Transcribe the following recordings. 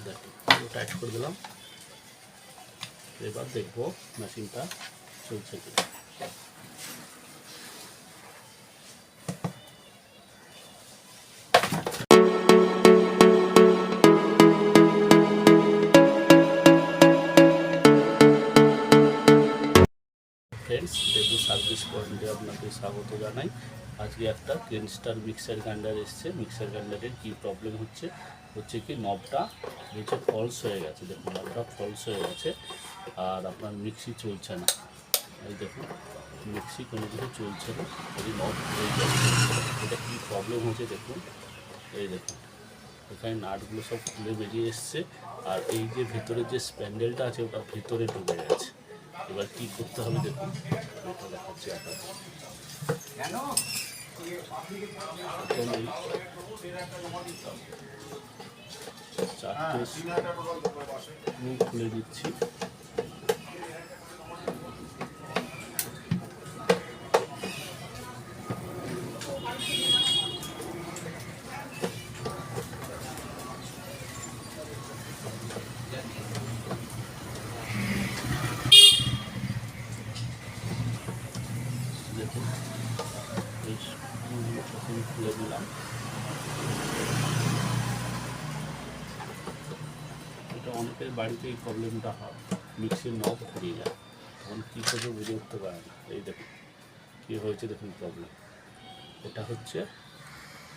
দেখো পুরো টাইট করে দিলাম। এবার দেখবো মেশিনটা চলছে কি। ফ্রেন্ডস, দেবু সার্ভিস পয়েন্টে আপনাকে স্বাগত জানাই। আজকে একটা ক্রেনস্টার মিক্সার গ্রাইন্ডার এসছে। মিক্সার গ্রাইন্ডারের কী প্রবলেম হচ্ছে কি নবটা নিচে ফলস হয়ে গেছে। দেখুন নবটা ফলস হয়ে গেছে আর আপনার মিক্সি চলছে না। এই দেখুন মিক্সি কোনো কিছু চলছে না, যদি নব হয়ে যাচ্ছে। এটা কী প্রবলেম হচ্ছে দেখুন, এই দেখুন এখানে নাটগুলো সব খুলে বেরিয়ে এসছে আর এই যে ভেতরে যে স্প্যান্ডেলটা আছে ওটা ভেতরে ঢুকে গেছে। এবার কী করতে হবে দেখুন, এটা দেখাচ্ছি আপনাকে। চারটে স্ক্রু খুলে দিচ্ছি। দেখুন এই স্ক্রুগুলো খুলে দিলাম। এটা অনেকের বাড়িতে এই প্রবলেমটা হয়, মিক্সির নব ঘুরিয়ে যায়, তখন কী করবে বুঝে উঠতে পারে না। এই দেখুন কী হয়েছে দেখুন প্রবলেম, এটা হচ্ছে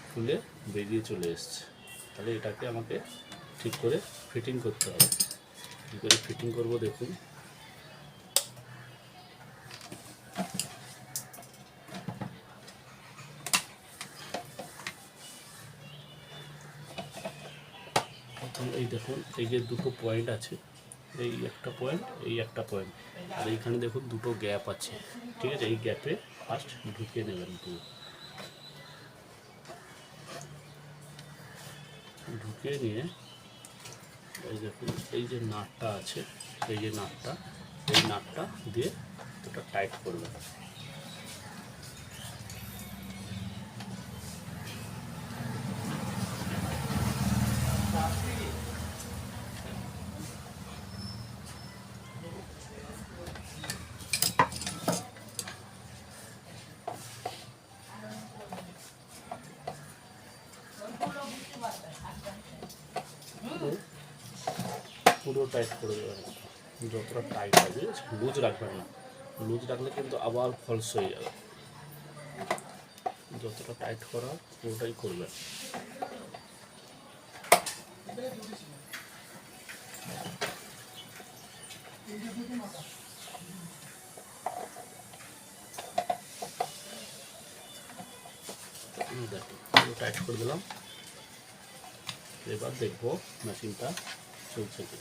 খুলে বেরিয়ে চলে এসছে। তাহলে এটাকে আমাকে ঠিক করে ফিটিং করতে হবে। কী করে ফিটিং করবো দেখুন। এই দেখুন এই যে দুটো পয়েন্ট আছে, এই একটা পয়েন্ট, এই একটা পয়েন্ট, আর এইখানে দেখুন দুটো গ্যাপ আছে। ঠিক আছে, এই গ্যাপে ফার্স্ট ঢুকিয়ে নেবেন। ঢুকিয়ে নিয়ে এই দেখুন এই যে নাটটা আছে, এই যে নাটটা, এই নাটটা দিয়ে ওটা টাইট করবেন। পুরো টাইট করে দেবেন, যতটা টাইট হবে, লুজ রাখবেন না। লুজ রাখলে কিন্তু আবার ফলস হয়ে যাবে। যতটা টাইট করা পুরোটাই করবেন। দেখো পুরো টাইট করে দিলাম। এবার দেখবো মেশিনটা চলছে কি।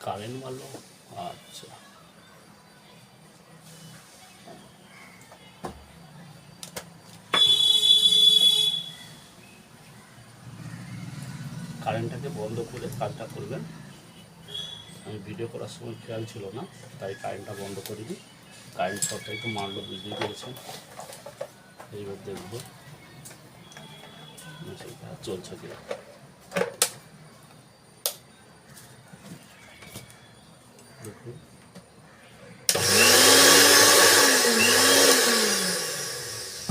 কারেন্ট মারলো, আচ্ছা কারেন্টটাকে বন্ধ করে কাজটা করবেন। আমি ভিডিও করার সময় খেয়াল ছিল না, তাই কারেন্টটা বন্ধ করে দিই। কারেন্ট শর্টটাই তো মারলো, বুঝতেই পেরেছেন। এইবার দেখব মেশিনটা চলছে কিনা। দেখুন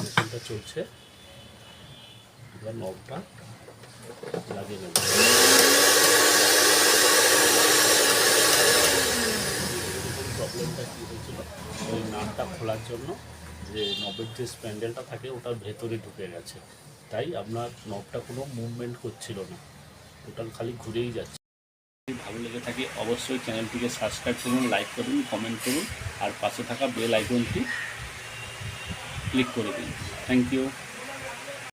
মেশিনটা চলছে। এবার নবটা লাগিয়ে নেব। প্রবলেমটা কী হয়েছিল, ওই নাটটা খোলার জন্য যে নবের যে স্প্যান্ডেলটা থাকে ওটার ভেতরে ঢুকে গেছে, তাই আপনার নবটা কোনো মুভমেন্ট করছিল না, টোটাল খালি ঘুরেই যাচ্ছে। যদি ভালো লেগে থাকে অবশ্যই চ্যানেলটিকে সাবস্ক্রাইব করুন, লাইক করুন, কমেন্ট করুন আর পাশে থাকা বেল আইকনটি ক্লিক করে দিন। Thank you.